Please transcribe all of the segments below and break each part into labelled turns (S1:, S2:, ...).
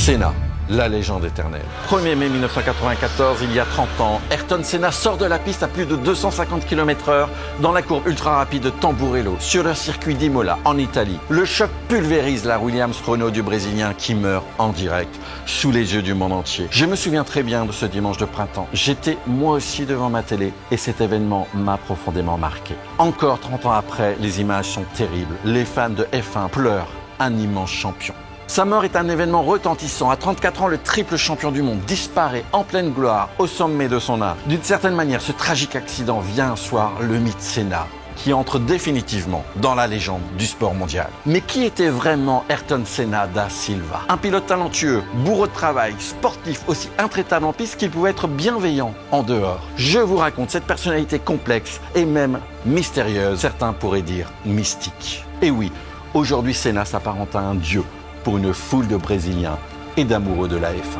S1: Senna, la légende éternelle. 1er mai 1994, il y a 30 ans, Ayrton Senna sort de la piste à plus de 250 km/h dans la courbe ultra rapide de Tamburello, sur le circuit d'Imola, en Italie. Le choc pulvérise la Williams Renault du Brésilien qui meurt en direct, sous les yeux du monde entier. Je me souviens très bien de ce dimanche de printemps. J'étais moi aussi devant ma télé et cet événement m'a profondément marqué. Encore 30 ans après, les images sont terribles. Les fans de F1 pleurent un immense champion. Sa mort est un événement retentissant. À 34 ans, le triple champion du monde disparaît en pleine gloire, au sommet de son art. D'une certaine manière, ce tragique accident vient asseoir le mythe Senna, qui entre définitivement dans la légende du sport mondial. Mais qui était vraiment Ayrton Senna da Silva? Un pilote talentueux, bourreau de travail, sportif, aussi intraitable en piste qu'il pouvait être bienveillant en dehors. Je vous raconte cette personnalité complexe et même mystérieuse, certains pourraient dire mystique. Et oui, aujourd'hui Senna s'apparente à un dieu pour une foule de Brésiliens et d'amoureux de la F1.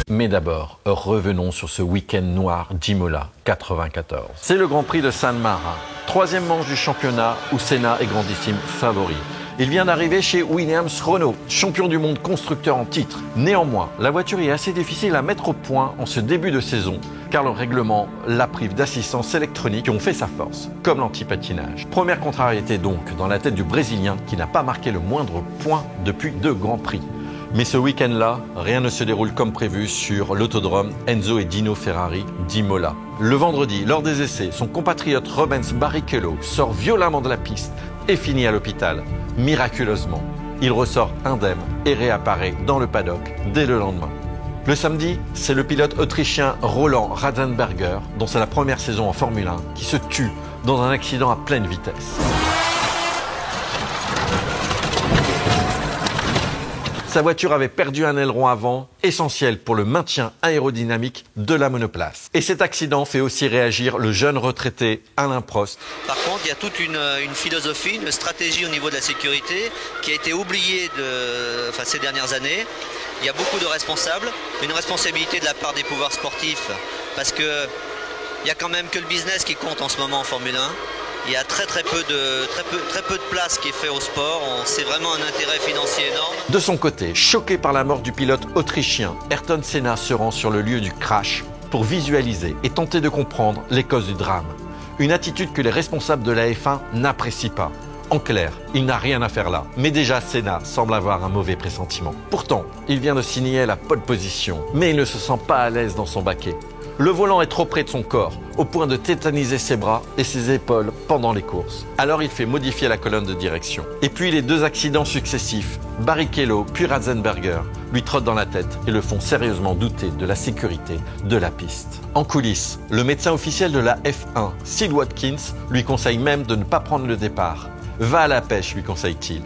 S1: Mais d'abord, revenons sur ce week-end noir d'Imola 94. C'est le Grand Prix de San Marin, troisième manche du championnat où Senna est grandissime favori. Il vient d'arriver chez Williams Renault, champion du monde constructeur en titre. Néanmoins, la voiture est assez difficile à mettre au point en ce début de saison, car le règlement la prive d'assistance électronique qui ont fait sa force, comme l'anti-patinage. Première contrariété donc dans la tête du Brésilien qui n'a pas marqué le moindre point depuis 2 Grands Prix. Mais ce week-end-là, rien ne se déroule comme prévu sur l'autodrome Enzo et Dino Ferrari d'Imola. Le vendredi, lors des essais, son compatriote Rubens Barrichello sort violemment de la piste et finit à l'hôpital. Miraculeusement, il ressort indemne et réapparaît dans le paddock dès le lendemain. Le samedi, c'est le pilote autrichien Roland Ratzenberger, dont c'est la première saison en Formule 1, qui se tue dans un accident à pleine vitesse. Sa voiture avait perdu un aileron avant, essentiel pour le maintien aérodynamique de la monoplace. Et cet accident fait aussi réagir le jeune retraité Alain Prost.
S2: Par contre, il y a toute une philosophie, une stratégie au niveau de la sécurité qui a été oubliée ces dernières années. Il y a beaucoup de responsables, une responsabilité de la part des pouvoirs sportifs, parce qu'il n'y a quand même que le business qui compte en ce moment en Formule 1. Il y a très peu de place qui est fait au sport. C'est vraiment un intérêt financier énorme.
S1: De son côté, choqué par la mort du pilote autrichien, Ayrton Senna se rend sur le lieu du crash pour visualiser et tenter de comprendre les causes du drame. Une attitude que les responsables de la F1 n'apprécient pas. En clair, il n'a rien à faire là. Mais déjà, Senna semble avoir un mauvais pressentiment. Pourtant, il vient de signer la pole position, mais il ne se sent pas à l'aise dans son baquet. Le volant est trop près de son corps, au point de tétaniser ses bras et ses épaules pendant les courses. Alors il fait modifier la colonne de direction. Et puis les 2 accidents successifs, Barrichello puis Ratzenberger, lui trottent dans la tête et le font sérieusement douter de la sécurité de la piste. En coulisses, le médecin officiel de la F1, Sid Watkins, lui conseille même de ne pas prendre le départ. Va à la pêche, lui conseille-t-il.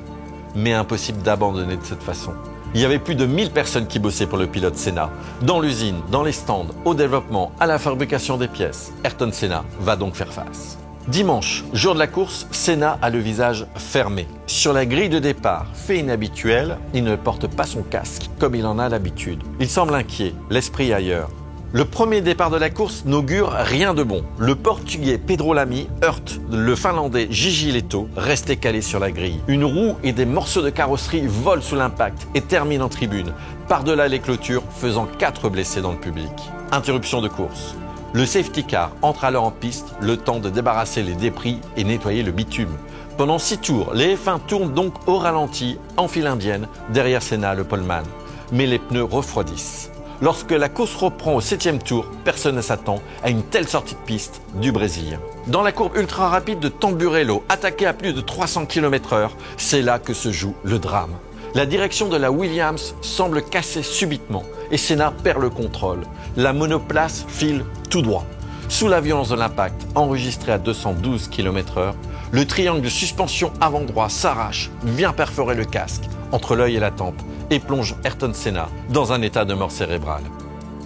S1: Mais impossible d'abandonner de cette façon. Il y avait plus de 1000 personnes qui bossaient pour le pilote Senna. Dans l'usine, dans les stands, au développement, à la fabrication des pièces. Ayrton Senna va donc faire face. Dimanche, jour de la course, Senna a le visage fermé. Sur la grille de départ, fait inhabituel, il ne porte pas son casque, comme il en a l'habitude. Il semble inquiet, l'esprit ailleurs. Le premier départ de la course n'augure rien de bon. Le Portugais Pedro Lamy heurte le Finlandais Gigi Leto, resté calé sur la grille. Une roue et des morceaux de carrosserie volent sous l'impact et terminent en tribune, par-delà les clôtures, faisant 4 blessés dans le public. Interruption de course. Le safety car entre alors en piste, le temps de débarrasser les débris et nettoyer le bitume. Pendant 6 tours, les F1 tournent donc au ralenti, en file indienne, derrière Senna le poleman. Mais les pneus refroidissent. Lorsque la course reprend au 7e tour, personne ne s'attend à une telle sortie de piste du Brésilien. Dans la courbe ultra rapide de Tamburello, attaqué à plus de 300 km/h, c'est là que se joue le drame. La direction de la Williams semble casser subitement et Senna perd le contrôle. La monoplace file tout droit. Sous la violence de l'impact, enregistré à 212 km/h, le triangle de suspension avant droit s'arrache, vient perforer le casque entre l'œil et la tempe et plonge Ayrton Senna dans un état de mort cérébrale.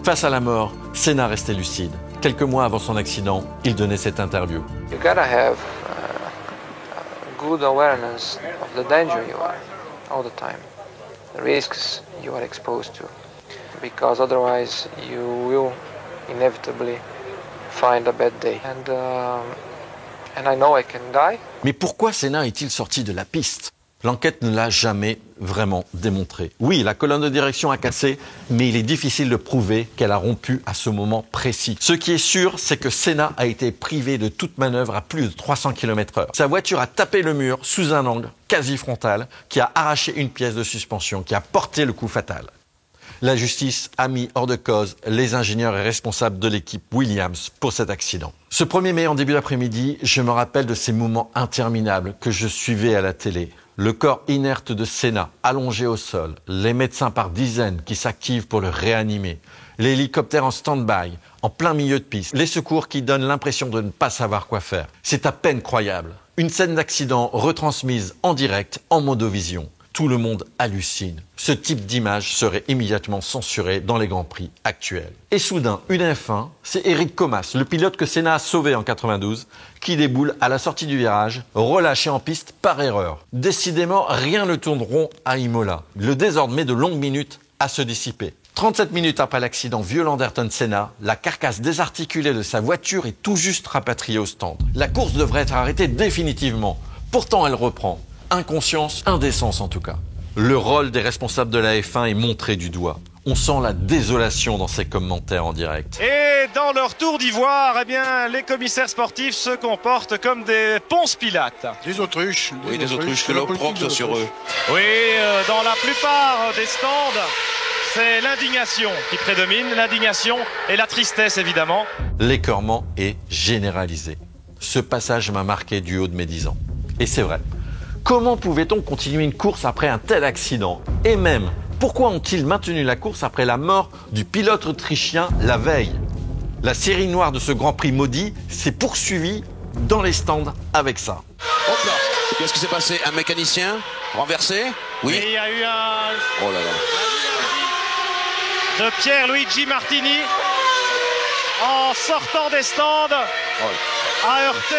S1: Face à la mort, Senna restait lucide. Quelques mois avant son accident, il donnait cette interview.
S3: You gotta have good awareness of the danger you are all the time, the risks you are exposed to, because otherwise you will inevitably find a bad day. And I know I can die.
S1: Mais pourquoi Senna est-il sorti de la piste ? L'enquête ne l'a jamais vraiment démontré. Oui, la colonne de direction a cassé, mais il est difficile de prouver qu'elle a rompu à ce moment précis. Ce qui est sûr, c'est que Senna a été privé de toute manœuvre à plus de 300 km/h. Sa voiture a tapé le mur sous un angle quasi frontal qui a arraché une pièce de suspension, qui a porté le coup fatal. La justice a mis hors de cause les ingénieurs et responsables de l'équipe Williams pour cet accident. Ce 1er mai, en début d'après-midi, je me rappelle de ces moments interminables que je suivais à la télé. Le corps inerte de Senna, allongé au sol, les médecins par dizaines qui s'activent pour le réanimer, l'hélicoptère en stand-by, en plein milieu de piste, les secours qui donnent l'impression de ne pas savoir quoi faire. C'est à peine croyable. Une scène d'accident retransmise en direct, en monovision. Tout le monde hallucine. Ce type d'image serait immédiatement censuré dans les Grands Prix actuels. Et soudain, une F1, c'est Eric Comas, le pilote que Senna a sauvé en 92, qui déboule à la sortie du virage, relâché en piste par erreur. Décidément, rien ne tourne rond à Imola. Le désordre met de longues minutes à se dissiper. 37 minutes après l'accident violent d'Ayrton Senna, la carcasse désarticulée de sa voiture est tout juste rapatriée au stand. La course devrait être arrêtée définitivement. Pourtant, elle reprend. Inconscience, indécence en tout cas. Le rôle des responsables de la F1 est montré du doigt. On sent la désolation dans ces commentaires en direct.
S4: Et dans leur tour d'ivoire, eh bien, les commissaires sportifs se comportent comme des Ponce Pilates.
S5: Des autruches.
S6: Oui, des autruches, que l'opprobre sur eux.
S4: Oui, dans la plupart des stands, c'est l'indignation qui prédomine, l'indignation et la tristesse évidemment.
S1: L'écœurement est généralisé. Ce passage m'a marqué du haut de mes 10 ans. Et c'est vrai. Comment pouvait-on continuer une course après un tel accident? Et même, pourquoi ont-ils maintenu la course après la mort du pilote autrichien la veille? La série noire de ce Grand Prix maudit s'est poursuivie dans les stands avec ça.
S6: Hop là, qu'est-ce qui s'est passé? Un mécanicien renversé? Oui.
S4: Et il y a eu un...
S6: Oh là là.
S4: de Pierluigi Martini en sortant des stands a heurté.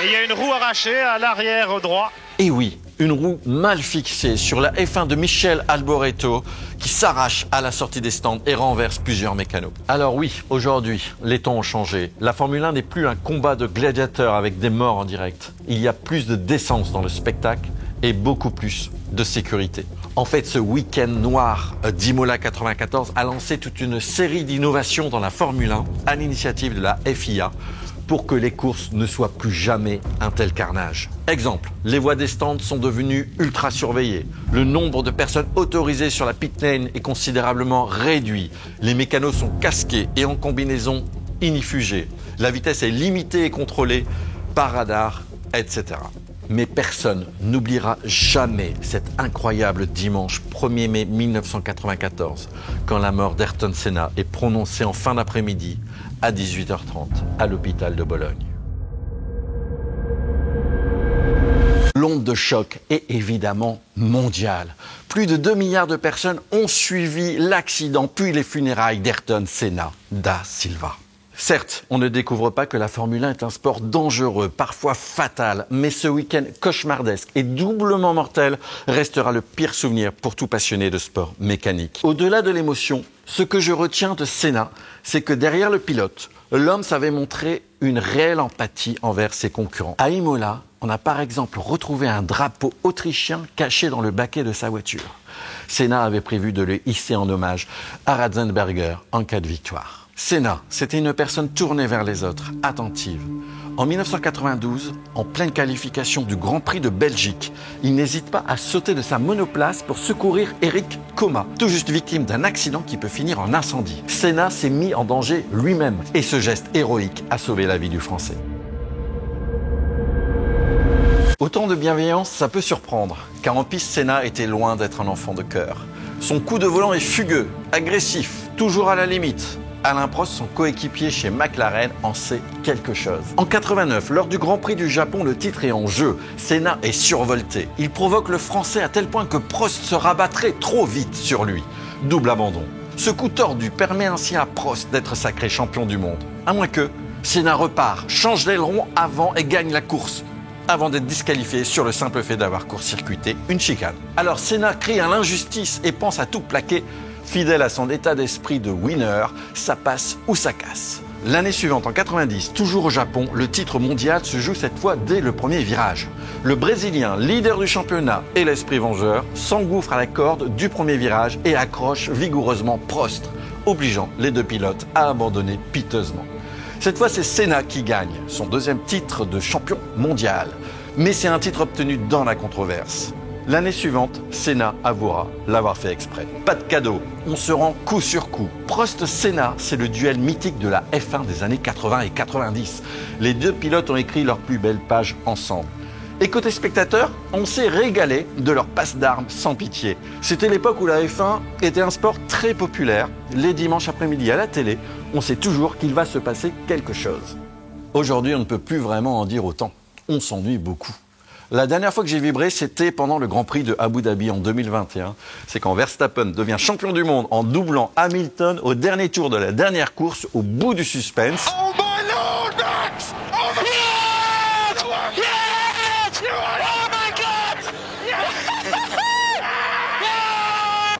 S4: Et il y a une roue arrachée à l'arrière droit.
S1: Et oui, une roue mal fixée sur la F1 de Michele Alboreto qui s'arrache à la sortie des stands et renverse plusieurs mécanos. Alors oui, aujourd'hui, les temps ont changé. La Formule 1 n'est plus un combat de gladiateurs avec des morts en direct. Il y a plus de décence dans le spectacle et beaucoup plus de sécurité. En fait, ce week-end noir d'Imola 94 a lancé toute une série d'innovations dans la Formule 1 à l'initiative de la FIA pour que les courses ne soient plus jamais un tel carnage. Exemple, les voies des stands sont devenues ultra surveillées. Le nombre de personnes autorisées sur la pit lane est considérablement réduit. Les mécanos sont casqués et en combinaison inifugée. La vitesse est limitée et contrôlée par radar, etc. Mais personne n'oubliera jamais cet incroyable dimanche 1er mai 1994, quand la mort d'Ayrton Senna est prononcée en fin d'après-midi à 18h30 à l'hôpital de Bologne. L'onde de choc est évidemment mondiale. Plus de 2 milliards de personnes ont suivi l'accident puis les funérailles d'Ayrton Senna da Silva. Certes, on ne découvre pas que la Formule 1 est un sport dangereux, parfois fatal, mais ce week-end cauchemardesque et doublement mortel restera le pire souvenir pour tout passionné de sport mécanique. Au-delà de l'émotion, ce que je retiens de Senna, c'est que derrière le pilote, l'homme savait montrer une réelle empathie envers ses concurrents. À Imola, on a par exemple retrouvé un drapeau autrichien caché dans le baquet de sa voiture. Senna avait prévu de le hisser en hommage à Ratzenberger en cas de victoire. Senna, c'était une personne tournée vers les autres, attentive. En 1992, en pleine qualification du Grand Prix de Belgique, il n'hésite pas à sauter de sa monoplace pour secourir Eric Comas, tout juste victime d'un accident qui peut finir en incendie. Senna s'est mis en danger lui-même et ce geste héroïque a sauvé la vie du Français. Autant de bienveillance, ça peut surprendre, car en piste, Senna était loin d'être un enfant de cœur. Son coup de volant est fugueux, agressif, toujours à la limite. Alain Prost, son coéquipier chez McLaren, en sait quelque chose. En 89, lors du Grand Prix du Japon, le titre est en jeu. Senna est survolté. Il provoque le Français à tel point que Prost se rabattrait trop vite sur lui. Double abandon. Ce coup tordu permet ainsi à Prost d'être sacré champion du monde. À moins que Senna repart, change d'aileron avant et gagne la course, avant d'être disqualifié sur le simple fait d'avoir court-circuité une chicane. Alors Senna crie à l'injustice et pense à tout plaquer. Fidèle à son état d'esprit de winner, ça passe ou ça casse. L'année suivante, en 90, toujours au Japon, le titre mondial se joue cette fois dès le premier virage. Le Brésilien, leader du championnat et l'esprit vengeur, s'engouffre à la corde du premier virage et accroche vigoureusement Prost, obligeant les deux pilotes à abandonner piteusement. Cette fois, c'est Senna qui gagne, son deuxième titre de champion mondial. Mais c'est un titre obtenu dans la controverse. L'année suivante, Senna avouera l'avoir fait exprès. Pas de cadeau, on se rend coup sur coup. Prost-Senna, c'est le duel mythique de la F1 des années 80 et 90. Les deux pilotes ont écrit leur plus belle page ensemble. Et côté spectateur, on s'est régalé de leur passe d'armes sans pitié. C'était l'époque où la F1 était un sport très populaire. Les dimanches après-midi à la télé, on sait toujours qu'il va se passer quelque chose. Aujourd'hui, on ne peut plus vraiment en dire autant. On s'ennuie beaucoup. La dernière fois que j'ai vibré, c'était pendant le Grand Prix de Abu Dhabi en 2021. C'est quand Verstappen devient champion du monde en doublant Hamilton au dernier tour de la dernière course, au bout du suspense.
S5: Oh my Lord, Max! Oh my God! Yes! Oh my God!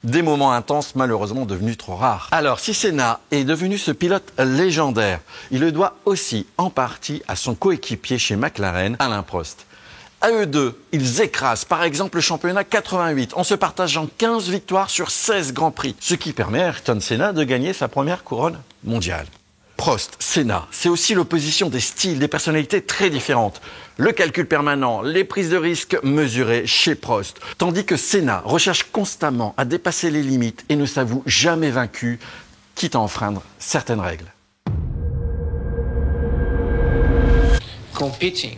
S1: Des moments intenses, malheureusement devenus trop rares. Alors, si Senna est devenu ce pilote légendaire, il le doit aussi en partie à son coéquipier chez McLaren, Alain Prost. À eux deux, ils écrasent par exemple le championnat 88 en se partageant 15 victoires sur 16 Grands Prix, ce qui permet à Ayrton Senna de gagner sa première couronne mondiale. Prost, Senna, c'est aussi l'opposition des styles, des personnalités très différentes. Le calcul permanent, les prises de risques mesurées chez Prost, tandis que Senna recherche constamment à dépasser les limites et ne s'avoue jamais vaincu, quitte à enfreindre certaines règles.
S3: Competing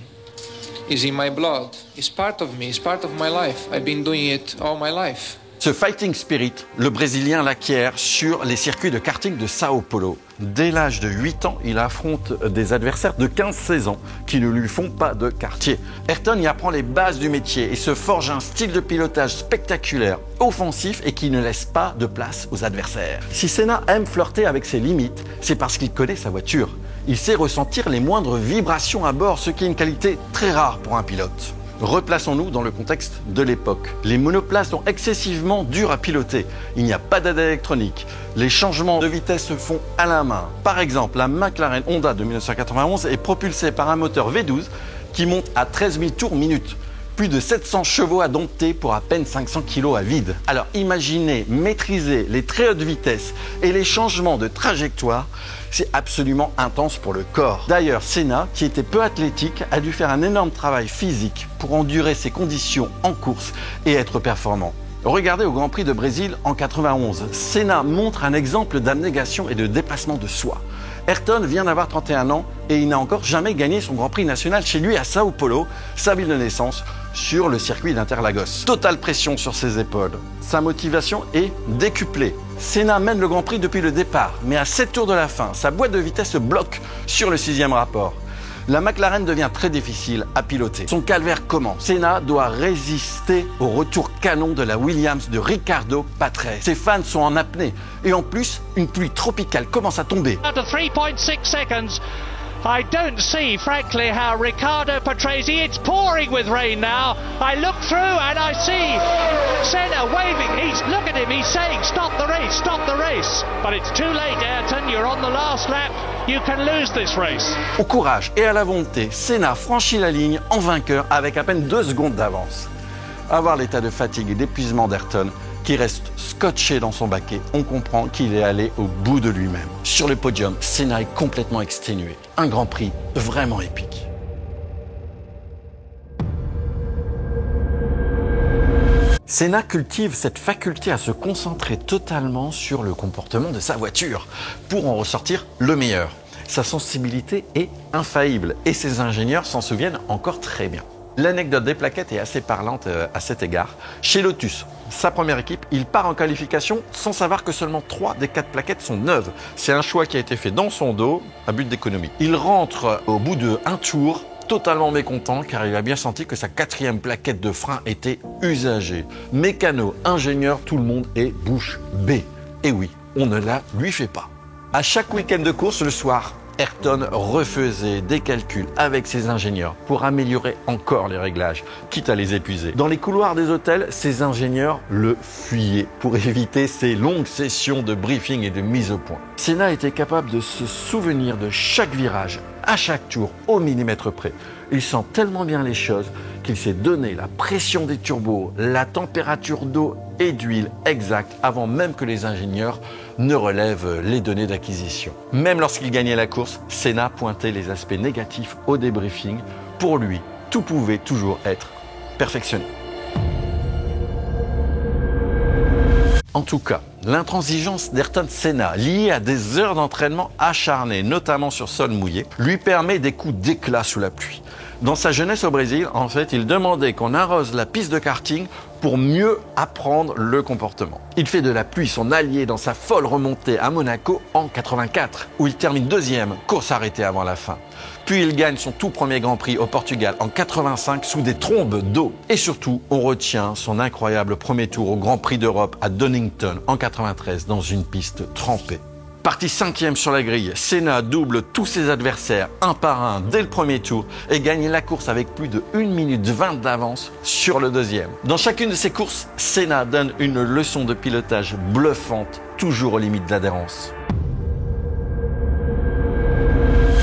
S3: is in my blood. It's part of me. It's part of my life. I've been doing it all my life.
S1: Ce fighting spirit, le Brésilien l'acquiert sur les circuits de karting de Sao Paulo. Dès l'âge de 8 ans, il affronte des adversaires de 15-16 ans qui ne lui font pas de quartier. Ayrton y apprend les bases du métier et se forge un style de pilotage spectaculaire, offensif et qui ne laisse pas de place aux adversaires. Si Senna aime flirter avec ses limites, c'est parce qu'il connaît sa voiture. Il sait ressentir les moindres vibrations à bord, ce qui est une qualité très rare pour un pilote. Replaçons-nous dans le contexte de l'époque. Les monoplaces sont excessivement dures à piloter. Il n'y a pas d'aide électronique. Les changements de vitesse se font à la main. Par exemple, la McLaren Honda de 1991 est propulsée par un moteur V12 qui monte à 13 000 tours minute. Plus de 700 chevaux à dompter pour à peine 500 kg à vide. Alors imaginez maîtriser les très hautes vitesses et les changements de trajectoire, c'est absolument intense pour le corps. D'ailleurs, Senna, qui était peu athlétique, a dû faire un énorme travail physique pour endurer ces conditions en course et être performant. Regardez au Grand Prix de Brésil en 91. Senna montre un exemple d'abnégation et de dépassement de soi. Ayrton vient d'avoir 31 ans et il n'a encore jamais gagné son Grand Prix national chez lui à Sao Paulo, sa ville de naissance, sur le circuit d'Interlagos. Totale pression sur ses épaules. Sa motivation est décuplée. Senna mène le Grand Prix depuis le départ, mais à 7 tours de la fin, sa boîte de vitesse se bloque sur le 6e rapport. La McLaren devient très difficile à piloter. Son calvaire commence. Senna doit résister au retour canon de la Williams de Riccardo Patrese. Ses fans sont en apnée. Et en plus, une pluie tropicale commence à tomber.
S7: After 3.6 seconds, I don't see, frankly, how Riccardo Patrese, it's pouring with rain now. I look through and I see Senna waving. Look at him, he's saying, stop the race. But it's too late, Ayrton, you're on the last lap. You can lose this race.
S1: Au courage et à la volonté, Senna franchit la ligne en vainqueur avec à peine 2 secondes d'avance. À voir l'état de fatigue et d'épuisement d'Ayrton, qui reste scotché dans son baquet, on comprend qu'il est allé au bout de lui-même. Sur le podium, Senna est complètement exténué. Un Grand Prix vraiment épique. Senna cultive cette faculté à se concentrer totalement sur le comportement de sa voiture pour en ressortir le meilleur. Sa sensibilité est infaillible et ses ingénieurs s'en souviennent encore très bien. L'anecdote des plaquettes est assez parlante à cet égard. Chez Lotus, sa première équipe, il part en qualification sans savoir que seulement 3 des 4 plaquettes sont neuves. C'est un choix qui a été fait dans son dos, à but d'économie. Il rentre au bout de 1 tour, totalement mécontent car il a bien senti que sa 4e plaquette de frein était usagée. Mécano, ingénieur, tout le monde est bouche bée. Et oui, on ne la lui fait pas. À chaque week-end de course, le soir, Ayrton refaisait des calculs avec ses ingénieurs pour améliorer encore les réglages, quitte à les épuiser. Dans les couloirs des hôtels, ses ingénieurs le fuyaient pour éviter ces longues sessions de briefing et de mise au point. Senna était capable de se souvenir de chaque virage, à chaque tour, au millimètre près. Il sent tellement bien les choses qu'il s'est donné la pression des turbos, la température d'eau et d'huile exacte avant même que les ingénieurs ne relèvent les données d'acquisition. Même lorsqu'il gagnait la course, Senna pointait les aspects négatifs au débriefing. Pour lui, tout pouvait toujours être perfectionné. En tout cas, l'intransigeance d'Ayrton Senna, liée à des heures d'entraînement acharnées, notamment sur sol mouillé, lui permet des coups d'éclat sous la pluie. Dans sa jeunesse au Brésil, en fait, il demandait qu'on arrose la piste de karting pour mieux apprendre le comportement. Il fait de la pluie son allié dans sa folle remontée à Monaco en 84, où il termine deuxième, course arrêtée avant la fin. Puis il gagne son tout premier Grand Prix au Portugal en 85 sous des trombes d'eau. Et surtout, on retient son incroyable premier tour au Grand Prix d'Europe à Donington en 93 dans une piste trempée. Parti 5e sur la grille, Senna double tous ses adversaires un par un dès le premier tour et gagne la course avec plus de 1 minute 20 d'avance sur le deuxième. Dans chacune de ses courses, Senna donne une leçon de pilotage bluffante, toujours aux limites d'adhérence.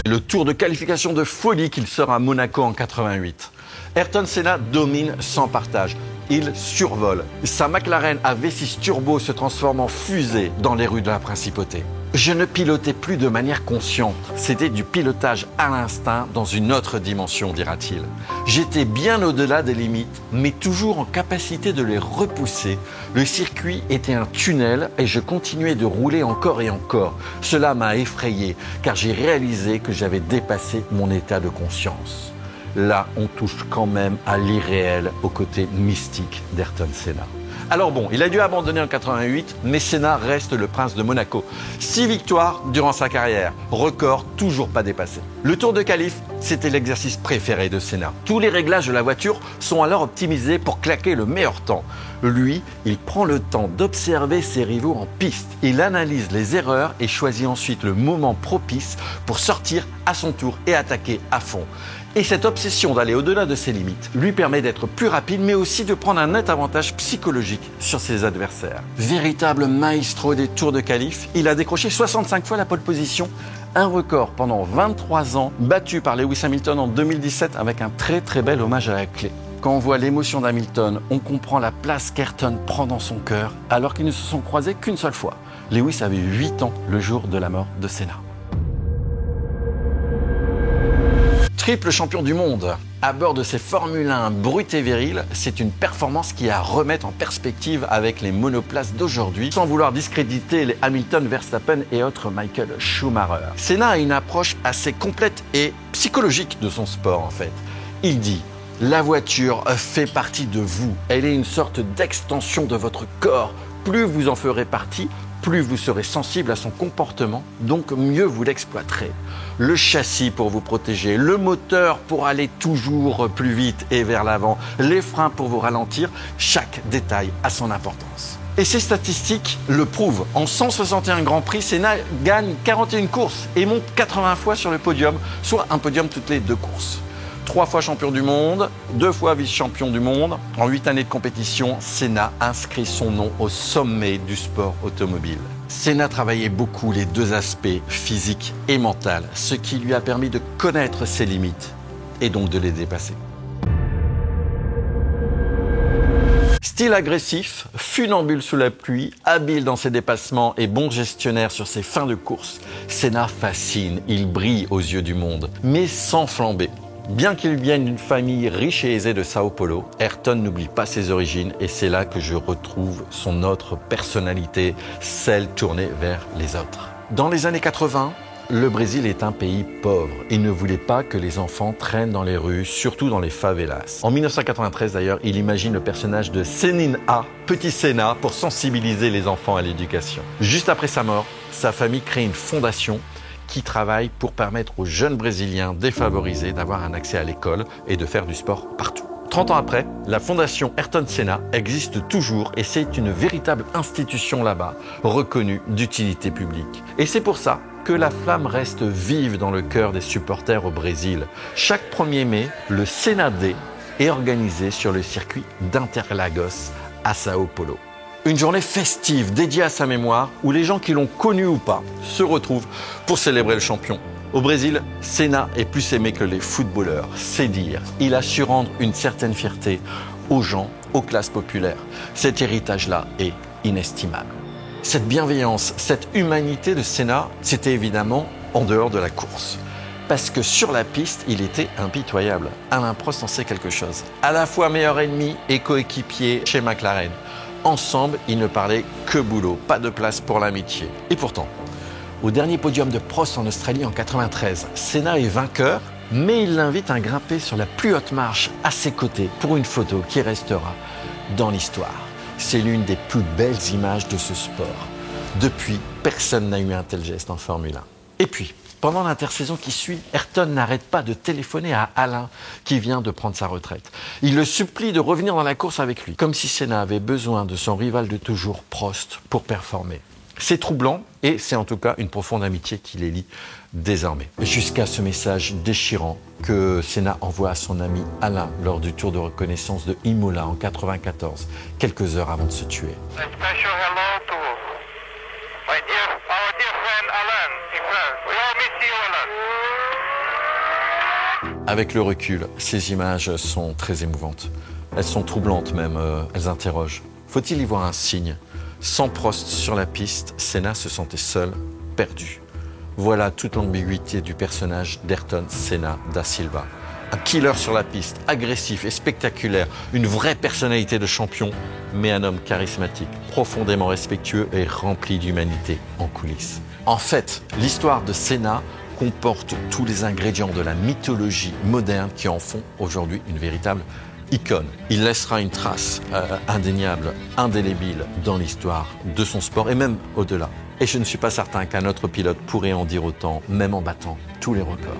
S1: Le tour de qualification de folie qu'il sort à Monaco en 88. Ayrton Senna domine sans partage. Il survole. Sa McLaren à V6 turbo se transforme en fusée dans les rues de la Principauté. Je ne pilotais plus de manière consciente. C'était du pilotage à l'instinct dans une autre dimension, dira-t-il. J'étais bien au-delà des limites, mais toujours en capacité de les repousser. Le circuit était un tunnel et je continuais de rouler encore et encore. Cela m'a effrayé, car j'ai réalisé que j'avais dépassé mon état de conscience. Là, on touche quand même à l'irréel, au côté mystique d'Ayrton Senna. Alors bon, il a dû abandonner en 88, mais Senna reste le prince de Monaco. 6 victoires durant sa carrière, record toujours pas dépassé. Le Tour de Qualif, c'était l'exercice préféré de Senna. Tous les réglages de la voiture sont alors optimisés pour claquer le meilleur temps. Lui, il prend le temps d'observer ses rivaux en piste. Il analyse les erreurs et choisit ensuite le moment propice pour sortir à son tour et attaquer à fond. Et cette obsession d'aller au-delà de ses limites lui permet d'être plus rapide, mais aussi de prendre un net avantage psychologique sur ses adversaires. Véritable maestro des Tours de Qualif, il a décroché 65 fois la pole position, un record pendant 23 ans, battu par Lewis Hamilton en 2017 avec un très bel hommage à la clé. Quand on voit l'émotion d'Hamilton, on comprend la place qu'Ayrton prend dans son cœur, alors qu'ils ne se sont croisés qu'une seule fois. Lewis avait 8 ans le jour de la mort de Senna. Triple champion du monde, à bord de ces Formule 1 brutes et viriles, c'est une performance qui est à remettre en perspective avec les monoplaces d'aujourd'hui, sans vouloir discréditer les Hamilton, Verstappen et autres Michael Schumacher. Senna a une approche assez complète et psychologique de son sport en fait. Il dit « La voiture fait partie de vous, elle est une sorte d'extension de votre corps. Plus vous en ferez partie, plus vous serez sensible à son comportement, donc mieux vous l'exploiterez. Le châssis pour vous protéger, le moteur pour aller toujours plus vite et vers l'avant, les freins pour vous ralentir, chaque détail a son importance. » Et ces statistiques le prouvent. En 161 Grands Prix, Senna gagne 41 courses et monte 80 fois sur le podium, soit un podium toutes les 2 courses. 3 fois champion du monde, 2 fois vice-champion du monde. En 8 années de compétition, Senna inscrit son nom au sommet du sport automobile. Senna travaillait beaucoup les 2 aspects, physique et mental, ce qui lui a permis de connaître ses limites et donc de les dépasser. Style agressif, funambule sous la pluie, habile dans ses dépassements et bon gestionnaire sur ses fins de course, Senna fascine, il brille aux yeux du monde, mais sans flamber. Bien qu'il vienne d'une famille riche et aisée de Sao Paulo, Ayrton n'oublie pas ses origines et c'est là que je retrouve son autre personnalité, celle tournée vers les autres. Dans les années 80, le Brésil est un pays pauvre. Il ne voulait pas que les enfants traînent dans les rues, surtout dans les favelas. En 1993 d'ailleurs, il imagine le personnage de Seninha, Petit Senna, pour sensibiliser les enfants à l'éducation. Juste après sa mort, sa famille crée une fondation qui travaille pour permettre aux jeunes Brésiliens défavorisés d'avoir un accès à l'école et de faire du sport partout. 30 ans après, la fondation Ayrton Senna existe toujours et c'est une véritable institution là-bas, reconnue d'utilité publique. Et c'est pour ça que la flamme reste vive dans le cœur des supporters au Brésil. Chaque 1er mai, le Senna Day est organisé sur le circuit d'Interlagos à Sao Paulo. Une journée festive dédiée à sa mémoire où les gens qui l'ont connu ou pas se retrouvent pour célébrer le champion. Au Brésil, Senna est plus aimé que les footballeurs, c'est dire. Il a su rendre une certaine fierté aux gens, aux classes populaires. Cet héritage-là est inestimable. Cette bienveillance, cette humanité de Senna, c'était évidemment en dehors de la course. Parce que sur la piste, il était impitoyable. Alain Prost en sait quelque chose. À la fois meilleur ennemi et coéquipier chez McLaren. Ensemble, ils ne parlaient que boulot, pas de place pour l'amitié. Et pourtant, au dernier podium de Prost en Australie en 93, Senna est vainqueur, mais il l'invite à grimper sur la plus haute marche à ses côtés pour une photo qui restera dans l'histoire. C'est l'une des plus belles images de ce sport. Depuis, personne n'a eu un tel geste en Formule 1. Et puis, pendant l'intersaison qui suit, Ayrton n'arrête pas de téléphoner à Alain, qui vient de prendre sa retraite. Il le supplie de revenir dans la course avec lui, comme si Senna avait besoin de son rival de toujours, Prost, pour performer. C'est troublant et c'est en tout cas une profonde amitié qui les lie désormais. Jusqu'à ce message déchirant que Senna envoie à son ami Alain lors du tour de reconnaissance de Imola en 1994, quelques heures avant de se tuer. Avec le recul, ces images sont très émouvantes. Elles sont troublantes même, elles interrogent. Faut-il y voir un signe ? Sans Prost sur la piste, Senna se sentait seul, perdu. Voilà toute l'ambiguïté du personnage d'Ayrton Senna da Silva. Un killer sur la piste, agressif et spectaculaire, une vraie personnalité de champion, mais un homme charismatique, profondément respectueux et rempli d'humanité en coulisses. En fait, l'histoire de Senna comporte tous les ingrédients de la mythologie moderne qui en font aujourd'hui une véritable icône. Il laissera une trace indéniable, indélébile dans l'histoire de son sport et même au-delà. Et je ne suis pas certain qu'un autre pilote pourrait en dire autant, même en battant tous les records.